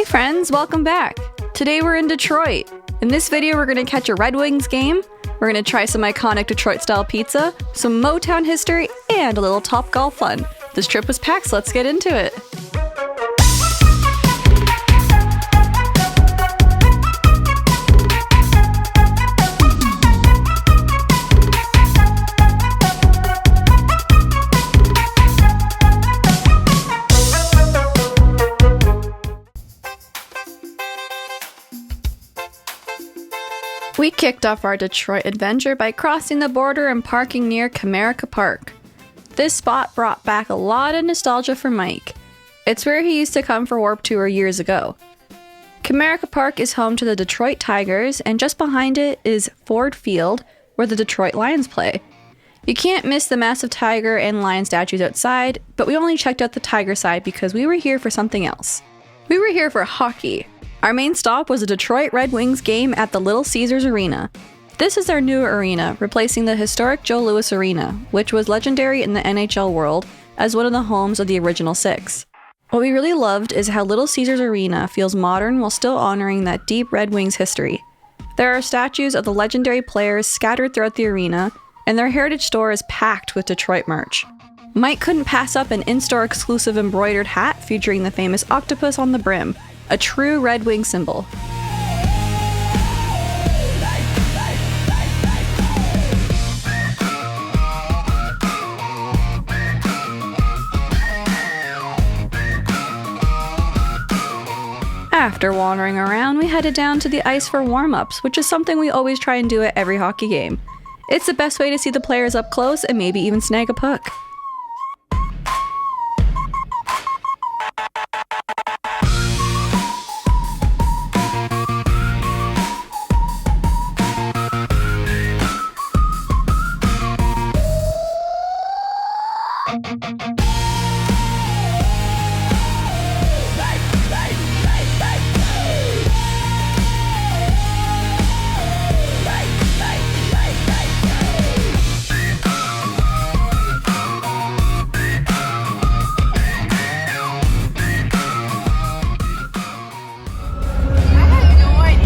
friends, welcome back. Today we're in Detroit. In this video we're going to catch a Red Wings game, we're going to try some iconic Detroit style pizza, some Motown history, and a little TopGolf fun. This trip was packed, so let's get into it. We kicked off our Detroit adventure by crossing the border and parking near Comerica Park. This spot brought back a lot of nostalgia for Mike. It's where he used to come for Warped Tour years ago. Comerica Park is home to the Detroit Tigers, and just behind it is Ford Field, where the Detroit Lions play. You can't miss the massive tiger and lion statues outside, but we only checked out the tiger side because we were here for something else. We were here for hockey. Our main stop was a Detroit Red Wings game at the Little Caesars Arena. This is their new arena, replacing the historic Joe Louis Arena, which was legendary in the NHL world as one of the homes of the original six. What we really loved is how Little Caesars Arena feels modern while still honoring that deep Red Wings history. There are statues of the legendary players scattered throughout the arena, and their heritage store is packed with Detroit merch. Mike couldn't pass up an in-store exclusive embroidered hat featuring the famous octopus on the brim, a true Red Wing symbol. After wandering around, we headed down to the ice for warm-ups, which is something we always try and do at every hockey game. It's the best way to see the players up close and maybe even snag a puck.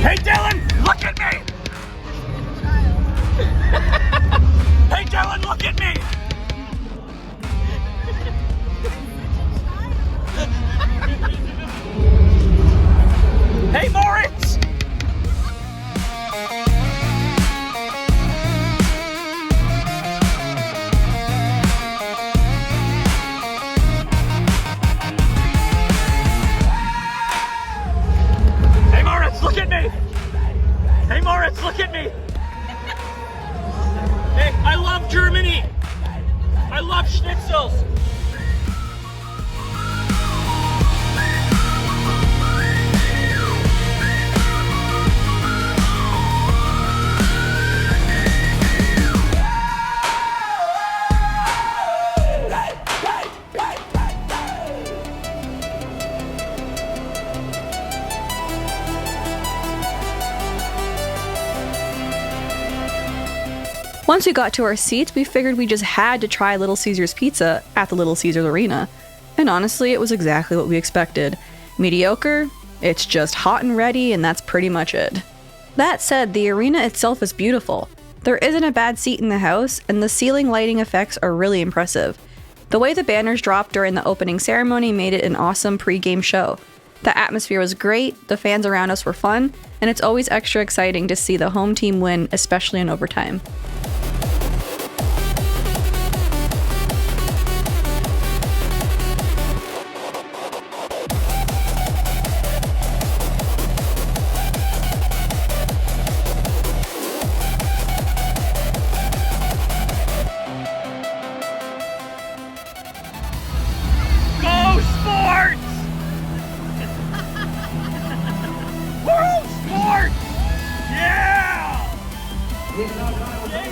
Hey Dylan, look at me! Hey Dylan, look at me! Hey Moritz! Hey Moritz, look at me! Hey Moritz, look at me! Hey, I love Germany! I love schnitzels! Once we got to our seats, we figured we just had to try Little Caesars pizza at the Little Caesars Arena. And honestly, it was exactly what we expected. Mediocre, it's just hot and ready, and that's pretty much it. That said, the arena itself is beautiful. There isn't a bad seat in the house, and the ceiling lighting effects are really impressive. The way the banners dropped during the opening ceremony made it an awesome pre-game show. The atmosphere was great, the fans around us were fun, and it's always extra exciting to see the home team win, especially in overtime. Go Sports! World Sports! Yeah! Yeah!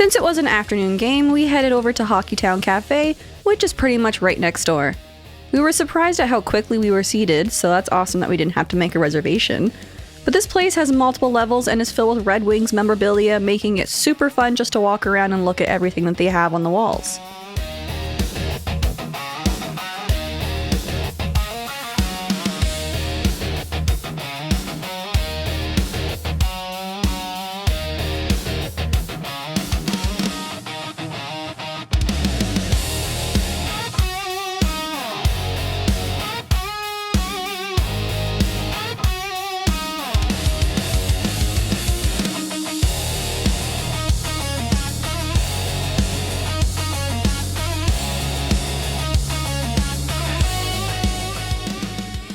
Since it was an afternoon game, we headed over to Hockeytown Cafe, which is pretty much right next door. We were surprised at how quickly we were seated, so that's awesome that we didn't have to make a reservation. But this place has multiple levels and is filled with Red Wings memorabilia, making it super fun just to walk around and look at everything that they have on the walls.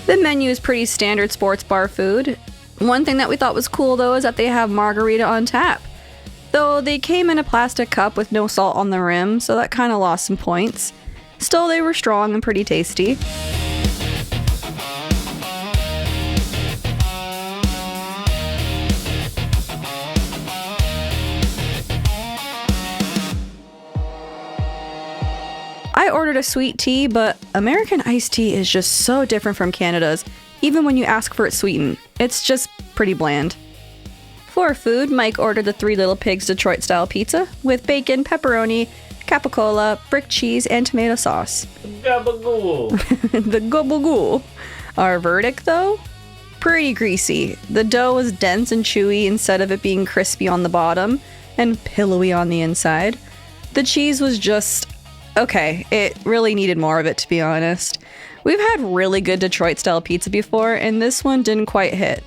The menu is pretty standard sports bar food. One thing that we thought was cool though is that they have margarita on tap. Though they came in a plastic cup with no salt on the rim, so that kind of lost some points. Still, they were strong and pretty tasty. I ordered a sweet tea, but American iced tea is just so different from Canada's, even when you ask for it sweetened. It's just pretty bland. For food, Mike ordered the Three Little Pigs Detroit-style pizza with bacon, pepperoni, capicola, brick cheese, and tomato sauce. Gabagool. The gabagool. Our verdict, though? Pretty greasy. The dough was dense and chewy instead of it being crispy on the bottom and pillowy on the inside. The cheese was just... okay, it really needed more of it, to be honest. We've had really good Detroit-style pizza before, and this one didn't quite hit.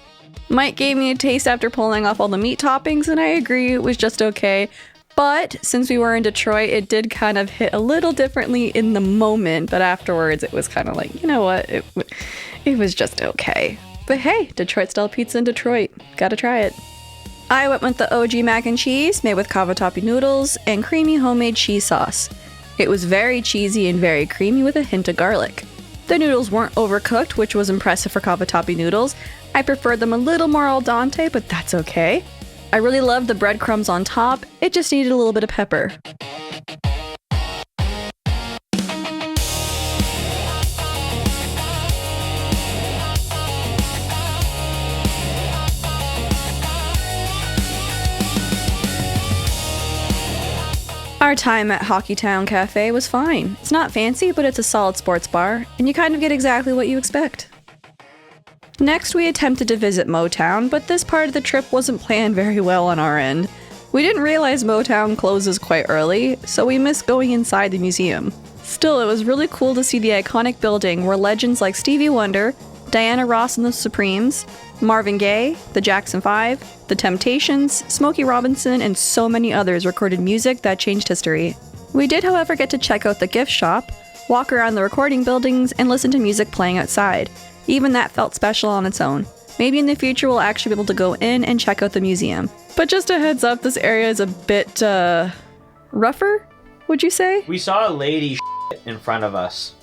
Mike gave me a taste after pulling off all the meat toppings, and I agree it was just okay. But since we were in Detroit, it did kind of hit a little differently in the moment, but afterwards it was kind of like, you know what, it was just okay. But hey, Detroit-style pizza in Detroit. Gotta try it. I went with the OG mac and cheese, made with cavatappi noodles, and creamy homemade cheese sauce. It was very cheesy and very creamy with a hint of garlic. The noodles weren't overcooked, which was impressive for cavatappi noodles. I preferred them a little more al dente, but that's okay. I really loved the breadcrumbs on top, it just needed a little bit of pepper. Our time at Hockeytown Cafe was fine. It's not fancy, but it's a solid sports bar, and you kind of get exactly what you expect. Next, we attempted to visit Motown, but this part of the trip wasn't planned very well on our end. We didn't realize Motown closes quite early, so we missed going inside the museum. Still, it was really cool to see the iconic building where legends like Stevie Wonder, Diana Ross and the Supremes, Marvin Gaye, the Jackson 5, the Temptations, Smokey Robinson, and so many others recorded music that changed history. We did, however, get to check out the gift shop, walk around the recording buildings, and listen to music playing outside. Even that felt special on its own. Maybe in the future we'll actually be able to go in and check out the museum. But just a heads up, this area is a bit, rougher, would you say? We saw a lady in front of us.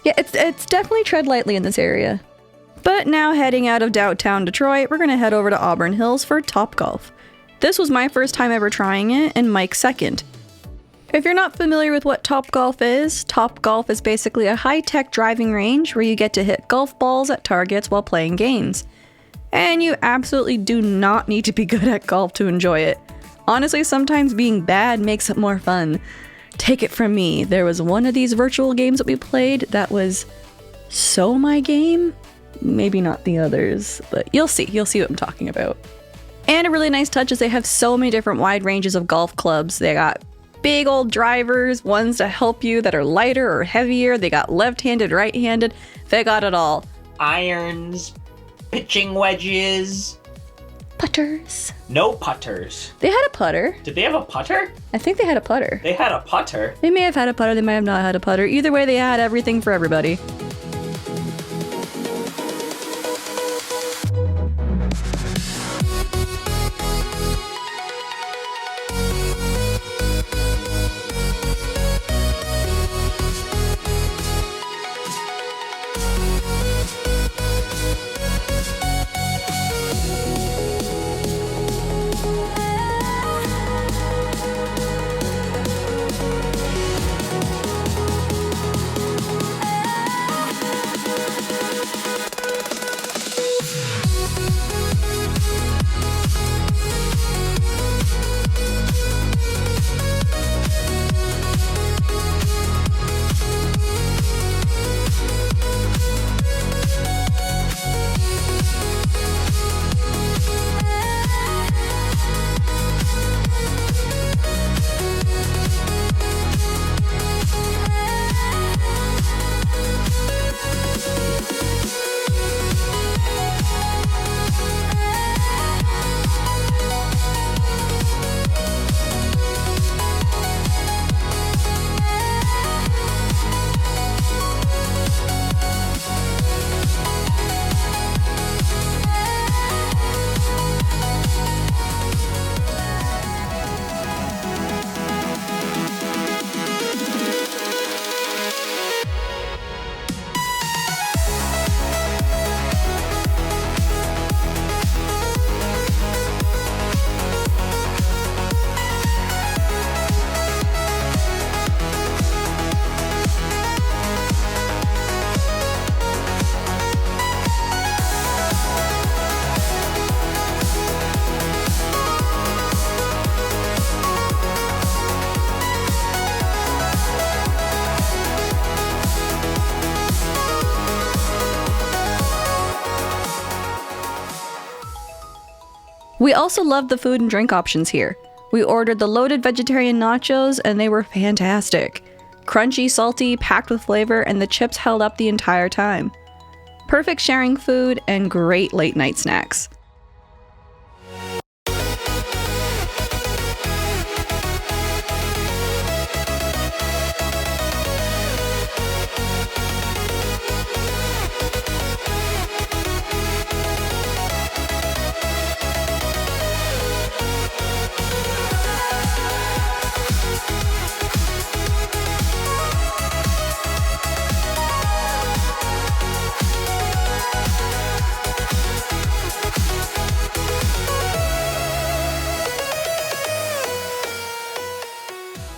Yeah, it's definitely tread lightly in this area. But now heading out of downtown Detroit, we're gonna head over to Auburn Hills for TopGolf. This was my first time ever trying it, and Mike's second. If you're not familiar with what TopGolf is basically a high-tech driving range where you get to hit golf balls at targets while playing games. And you absolutely do not need to be good at golf to enjoy it. Honestly, sometimes being bad makes it more fun. Take it from me, there was one of these virtual games that we played that was so my game. Maybe not the others, but you'll see what I'm talking about. And a really nice touch is they have so many different wide ranges of golf clubs. They got big old drivers, ones to help you that are lighter or heavier. They got left-handed, right-handed. They got it all. Irons, pitching wedges. Putters. No putters. They had a putter. Did they have a putter? I think they had a putter. They had a putter. They may have had a putter, they may have not had a putter. Either way, they had everything for everybody. We also loved the food and drink options here. We ordered the loaded vegetarian nachos and they were fantastic. Crunchy, salty, packed with flavor, and the chips held up the entire time. Perfect sharing food and great late night snacks.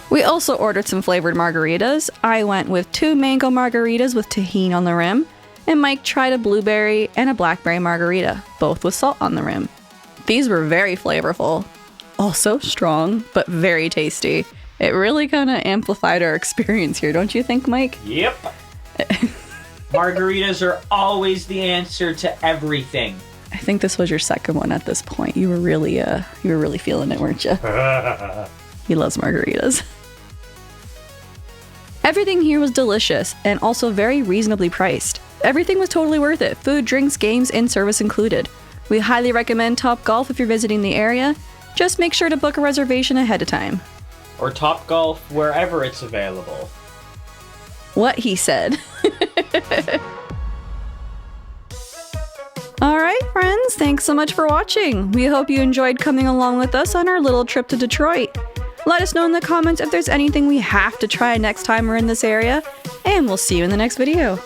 We also ordered some flavored margaritas. I went with 2 mango margaritas with tahini on the rim, and Mike tried a blueberry and a blackberry margarita, both with salt on the rim. These were very flavorful, also strong, but very tasty. It really kind of amplified our experience here, don't you think, Mike? Yep. Margaritas are always the answer to everything. I think this was your second one at this point. You were really feeling it, weren't you? He loves margaritas. Everything here was delicious and also very reasonably priced. Everything was totally worth it. Food, drinks, games, and service included. We highly recommend TopGolf if you're visiting the area. Just make sure to book a reservation ahead of time. Or TopGolf wherever it's available. What he said. Alright friends, thanks so much for watching. We hope you enjoyed coming along with us on our little trip to Detroit. Let us know in the comments if there's anything we have to try next time we're in this area, and we'll see you in the next video.